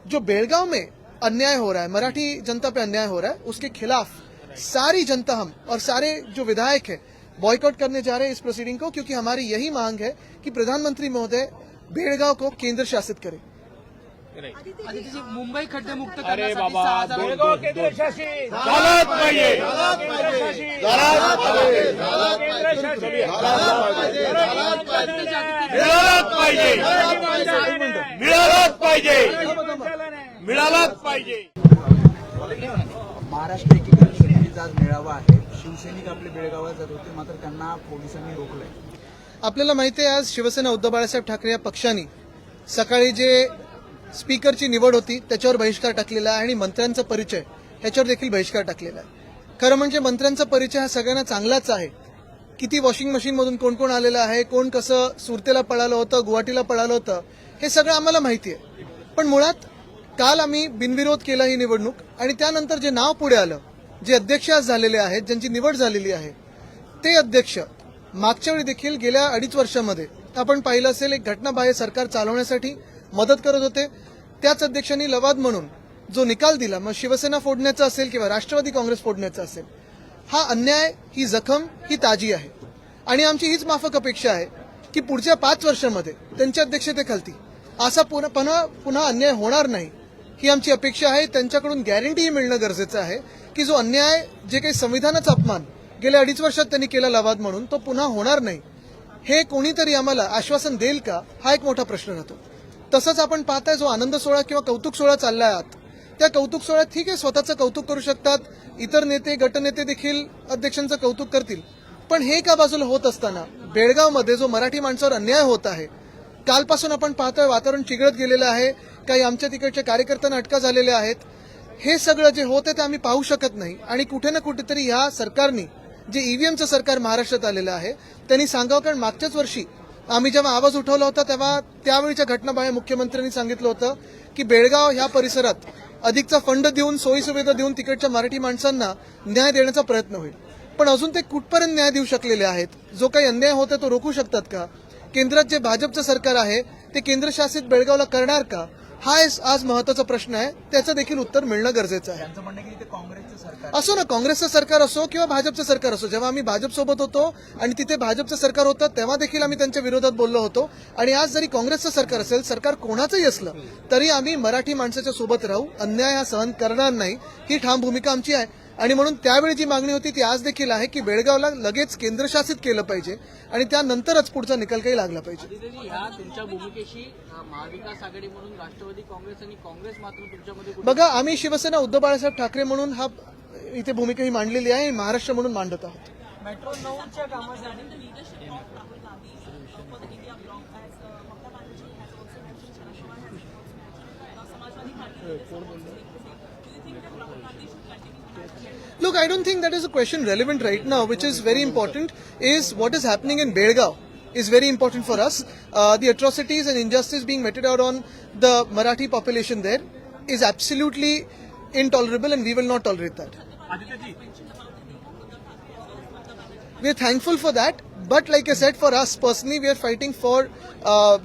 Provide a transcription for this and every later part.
जो बेलगांव में अन्याय हो रहा है, मराठी जनता पे अन्याय हो रहा है, उसके खिलाफ सारी जनता हम और सारे जो विधायक है बॉयकॉट करने जा रहे हैं इस प्रोसीडिंग को, क्योंकि हमारी यही मांग है कि प्रधानमंत्री महोदय बेलगांव को केंद्र शासित करें। आदित्य जी, मुंबई खड्डे मुक्त अरे करण्यासाठी बाबा 6,000 बेळगाव केंद्रशासित झालाच पाहिजे, झालाच पाहिजे, झालाच पाहिजे, मिळालाच पाहिजे, मिळालाच पाहिजे, मिळालाच पाहिजे। महाराष्ट्र एकीकरण समितीचा आज मेळावा आहे। शिवसैनिक आपले बेळगावात जात होते, मात्र त्यांना पोलिसांनी रोखलंय। आपल्याला माहिती आहे आज शिवसेना उद्धव बाळासाहेब ठाकरे या पक्षाने सकाळी जे स्पीकरची निवड होती त्याच्यावर बहिष्कार टाकलेला आहे आणि मंत्र्यांचा परिचय ह्याच्यावर देखील बहिष्कार टाकलेला आहे। खरं म्हणजे मंत्र्यांचा परिचय हा सगळ्यांना चांगलाच आहे। किती वॉशिंग मशीनमधून कोण कोण आलेलं आहे, कोण कसं सुरतेला पळालं होतं, गुवाहाटीला पळालं होतं, हे सगळं आम्हाला माहिती आहे। पण मुळात काल आम्ही बिनविरोध केला ही निवडणूक आणि त्यानंतर जे नाव पुढे आलं, जे अध्यक्ष आज झालेले आहेत, ज्यांची निवड झालेली आहे, ते अध्यक्ष मागच्या वेळी देखील गेल्या 2.5 वर्षामध्ये आपण पाहिलं असेल एक घटनाबाह्य सरकार चालवण्यासाठी मदत करत होते। त्याच अध्यक्षांनी लवाद म्हणून जो निकाल दिला, मग शिवसेना फोडण्याचा असेल किंवा राष्ट्रवादी काँग्रेस फोडण्याचा असेल, हा अन्याय, ही जखम ही ताजी आहे आणि आमची हीच माफक अपेक्षा आहे की पुढच्या 5 वर्षामध्ये त्यांच्या अध्यक्षतेखाली असा पुन्हा अन्याय होणार नाही, ही आमची अपेक्षा आहे। त्यांच्याकडून गॅरंटी मिळणं गरजेचं आहे की जो अन्याय, जे काही संविधानाचा अपमान गेल्या 2.5 वर्षात त्यांनी केला लवाद म्हणून, तो पुन्हा होणार नाही, हे कोणीतरी आम्हाला आश्वासन देईल का, हा एक मोठा प्रश्न राहतो। तसंच आपण पाहताय जो आनंद सोहळा किंवा कौतुक सोहळा चाललाय आत, त्या कौतुक सोहळ्यात ठीक आहे स्वतःचं कौतुक करू शकतात, इतर नेते गटनेते देखील अध्यक्षांचं कौतुक करतील, पण हे का बाजूला होत असताना बेळगावमध्ये जो मराठी माणसावर अन्याय होत आहे, कालपासून आपण पाहतोय वातावरण चिघळत गेलेलं आहे, काही आमच्या तिकडच्या कार्यकर्त्यांना अटका झालेल्या आहेत, हे सगळं जे होत आहे ते आम्ही पाहू शकत नाही। आणि कुठे ना कुठेतरी ह्या सरकारने, जे ईव्हीएमचं सरकार महाराष्ट्रात आलेलं आहे, त्यांनी सांगावं, कारण मागच्याच वर्षी आम्ही जेव्हा आवाज उठवला होता तेव्हा त्यावेळीच्या घटनाबाह्य मुख्यमंत्र्यांनी सांगितलं होतं की बेळगाव ह्या परिसरात अधिकचा फंड देऊन, सोयीसुविधा देऊन तिकडच्या मराठी माणसांना न्याय देण्याचा प्रयत्न होईल। पण अजून ते कुठपर्यंत न्याय देऊ शकलेले आहेत? जो काही अन्याय होता तो रोखू शकतात का? केंद्रात जे भाजपचं सरकार आहे ते केंद्रशासित बेळगावला करणार का? हा आज महत्त्वाचा प्रश्न आहे, त्याचं देखील उत्तर मिळणं गरजेचं आहे। त्यांचं म्हणणं की ते काँग्रेसचं सरकार असो ना, काँग्रेसचं सरकार असो किंवा भाजपचं सरकार असो, जेव्हा आम्ही भाजपसोबत होतो आणि तिथे भाजपचं सरकार होतं तेव्हा देखील आम्ही त्यांच्या विरोधात बोललो होतो, आणि आज जरी काँग्रेसचं सरकार असेल, सरकार कोणाचंही असलं तरी आम्ही मराठी माणसाच्या सोबत राहू, अन्याय हा सहन करणार नाही, ही ठाम भूमिका आमची आहे। आणि म्हणून त्यावेळी जी मागणी होती ती आज देखील आहे की बेळगावला लगेच केंद्रशासित केलं पाहिजे आणि त्यानंतरच पुढचा निकाल काही लागला पाहिजे। आदित्यजी, ह्या तुमच्या भूमिकेशी महाविकास आघाडी म्हणून राष्ट्रवादी काँग्रेस आणि काँग्रेस मात्र तुमच्यामध्ये बघा, आम्ही शिवसेना उद्धव बाळासाहेब ठाकरे म्हणून हा इथे भूमिका ही मांडलेली आहे, महाराष्ट्र म्हणून मांडत आहोत। मेट्रो 9च्या कामासाठी Look, I don't think that is a question relevant right now. Which is very important is what is happening in Belgaum is very important for us. The atrocities and injustice being meted out on the Marathi population there is absolutely intolerable and we will not tolerate that. We are thankful for that, but like I said, for us personally, we are fighting for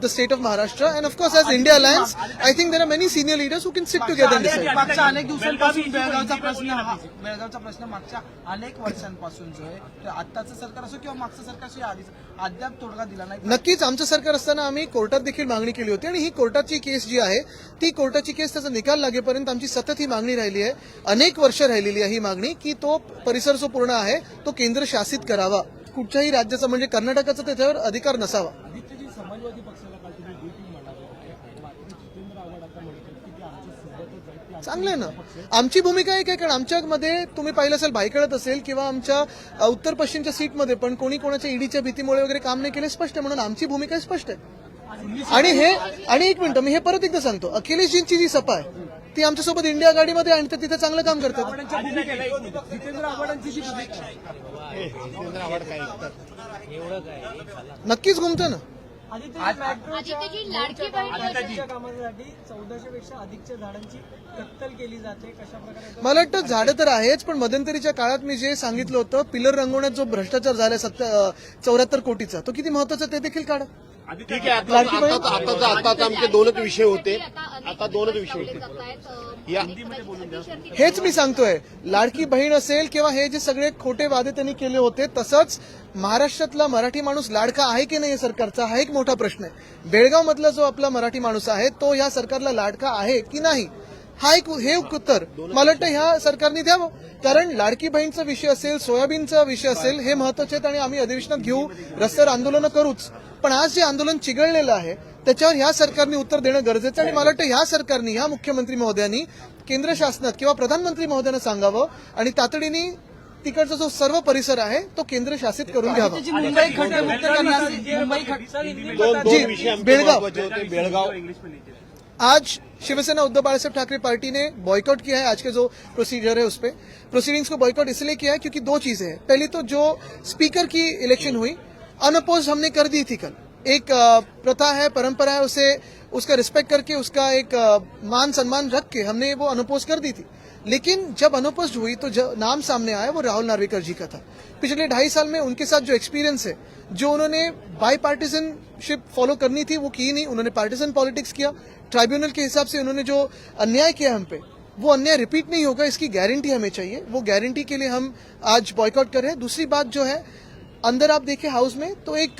the state of Maharashtra, and of course, as India Alliance, I think there are many senior leaders who can sit together and decide. मागच्या अनेक दिवसांपासून बेळगावचा प्रश्न मागच्या अनेक वर्षांपासून जो आहे, ते आत्ताचं सरकार असो किंवा मागचं सरकार असो, अद्याप तोडगा दिला नाही। नक्कीच आमचं सरकार असताना आम्ही कोर्टात देखील मागणी केली होती आणि ही कोर्टाची केस जी आहे ती कोर्टाची केस त्याचा निकाल लागेपर्यंत आमची सतत ही मागणी राहिली आहे। अनेक वर्ष राहिलेली आहे ही मागणी की तो परिसर जो पूर्ण आहे तो केंद्र शासित करावा, कुठच्याही राज्याचा म्हणजे कर्नाटकाचा त्याच्यावर अधिकार नसावा। समाजवादी पक्षाला काल तुम्ही बी टीम जितेंद्र आव्हाड आता म्हणतात की ते आमच्या सोबतच आहेत। चांगलं आहे ना, आमची भूमिका एक आहे, कारण आमच्यामध्ये तुम्ही पाहिलं असेल, भायखळत असेल किंवा आमच्या उत्तर पश्चिमच्या सीटमध्ये पण कोणी कोणाच्या ईडीच्या भीतीमुळे वगैरे काम नाही केले स्पष्ट आहे, म्हणून आमची भूमिका स्पष्ट आहे। आणि एक मिनिट, मी हे परत एकदा सांगतो, अखिलेशजींची जी सभा आहे ती आमच्यासोबत इंडिया आघाडीमध्ये आणि ते तिथे चांगलं काम करतात। जितेंद्र आव्हाडांची जी नक्कीच घुमतं ना। आदित्यजी, लाडकी बहीण आदित्यजीच्या कामासाठी 1400 पेक्षा अधिकच्या झाडांची कत्तल केली जाते, कशा प्रकारे? मला वाटतं झाडं तर आहेच, पण मध्यंतरीच्या काळात मी जे सांगितलं होतं, पिलर रंगवण्यात जो भ्रष्टाचार झाला 74 कोटीचा, तो किती महत्वाचा ते देखील काढा। ठीक आहे. आता आमचे दोनच विषय होते. आता दोनच विषय होते. या हेच मी सांगतोय. लाडकी बहीण असेल किंवा हे जे सगळे खोटे वादे त्यांनी केले होते, तसंच महाराष्ट्रातला मराठी माणूस लाडका आहे की नाही सरकारचा, हा एक मोठा प्रश्न आहे. बेळगाव मधला जो आपला मराठी माणूस आहे तो या सरकारला लाडका आहे की नाही, हा एक हे उत्तर मला वाटतं ह्या सरकारने द्यावं. कारण लाडकी बहीणचा विषय असेल, सोयाबीनचा विषय असेल, हे महत्वाचे आहेत आणि आम्ही अधिवेशनात घेऊ, रस्त्यावर आंदोलनं करूच. पण आज जे आंदोलन चिघळलेलं आहे त्याच्यावर ह्या सरकारने उत्तर देणं गरजेचं आहे. आणि मला वाटतं ह्या सरकारने, ह्या मुख्यमंत्री महोदयांनी केंद्र शासनात किंवा प्रधानमंत्री महोदयांना सांगावं आणि तातडीने तिकडचा जो सर्व परिसर आहे तो केंद्र शासित करून घ्यावा. मुंबई खड्डेमुक्त करण्यासाठी दोन जी, विषय आमचे बेळगाव. महत्त्वाचे होते. बेळगाव आज शिवसेना उद्धव बाळासाहेब ठाकरे पार्टी ने बॉयकॉट किया है. आज के जो प्रोसीजर है उस पर प्रोसीडिंग्स को बॉयकॉट इसलिए किया है क्योंकि दो चीजें हैं. पहली तो जो स्पीकर की इलेक्शन हुई अनअपोज हमने कर दी थी कल. एक प्रथा है, परंपरा है, उसे उसका रिस्पेक्ट करके उसका एक मान सम्मान रख के हमने वो अनअपोज कर दी थी. लेकिन जब अनअपोज हुई तो जो नाम सामने आया वो राहुल नार्वेकर जी का था. पिछले 2.5 साल में उनके साथ जो एक्सपीरियंस है, जो उन्होंने बाई पार्टीजनशिप फॉलो करनी थी वो की नहीं, उन्होंने पार्टीजन पॉलिटिक्स किया. ट्राइब्यूनल के हिसाब से उन्होंने जो अन्याय किया हम पे, वो अन्याय रिपीट नहीं होगा, इसकी गारंटी हमें चाहिए. वो गारंटी के लिए हम आज बॉयकॉट कर रहे हैं. दूसरी बात जो है, अंदर आप देखें हाउस में तो एक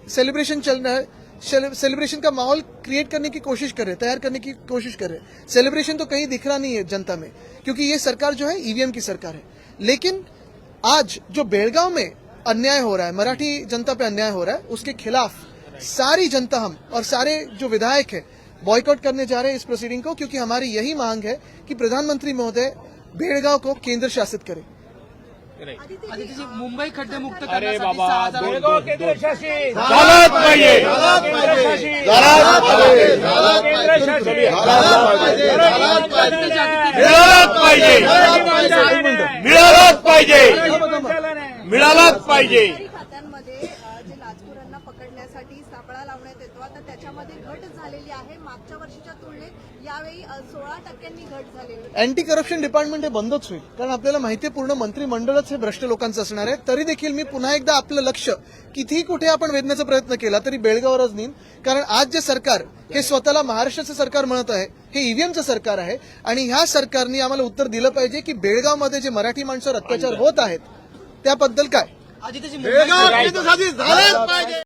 सेलिब्रेशन चल रहा है. सेलिब्रेशन का माहौल क्रिएट करने की कोशिश कर रहे हैं, तैयार करने की कोशिश कर रहे हैं. सेलिब्रेशन तो कहीं दिख रहा नहीं है जनता में, क्योंकि ये सरकार जो है ईवीएम की सरकार है. लेकिन आज जो बेळगाव में अन्याय हो रहा है, मराठी जनता पे अन्याय हो रहा है, उसके खिलाफ सारी जनता हम और सारे जो विधायक है बॉयकॉट करने जा रहे हैं इस प्रोसीडिंग को, क्योंकि हमारी यही मांग है कि प्रधानमंत्री महोदय बेळगाव को केंद्र शासित करें. आदित्यजी, मुंबई खड्डेमुक्त अरे करण्यासाठी बाबा, 6,000 बेळगाव केंद्रशासित झालंच पाहिजे. झालंच मिळालाच पाहिजे. खात्यांमध्ये जे लाचखोरांना पकडण्यासाठी सापळा लावण्यात येतो, आता त्याच्यामध्ये घट झालेली आहे. मागच्या वर्षीच्या तुलनेत यावेळी 16% घट झालेली आहे. अँटी करप्शन डिपार्टमेंट हे बंदच होईल, कारण आपल्याला माहिती आहे पूर्ण मंत्रिमंडळच हे भ्रष्ट लोकांचं असणार आहे. तरी देखील मी पुन्हा एकदा आपलं लक्ष कितीही कुठे आपण वेधण्याचा प्रयत्न केला तरी बेळगावरच नेईन. कारण आज जे सरकार हे स्वतःला महाराष्ट्राचं सरकार म्हणत आहे, हे ईव्हीएमचं सरकार आहे. आणि ह्या सरकारने आम्हाला उत्तर दिलं पाहिजे की बेळगावमध्ये जे मराठी माणसावर अत्याचार होत आहेत त्याबद्दल काय. आदित्यजी, मुंबई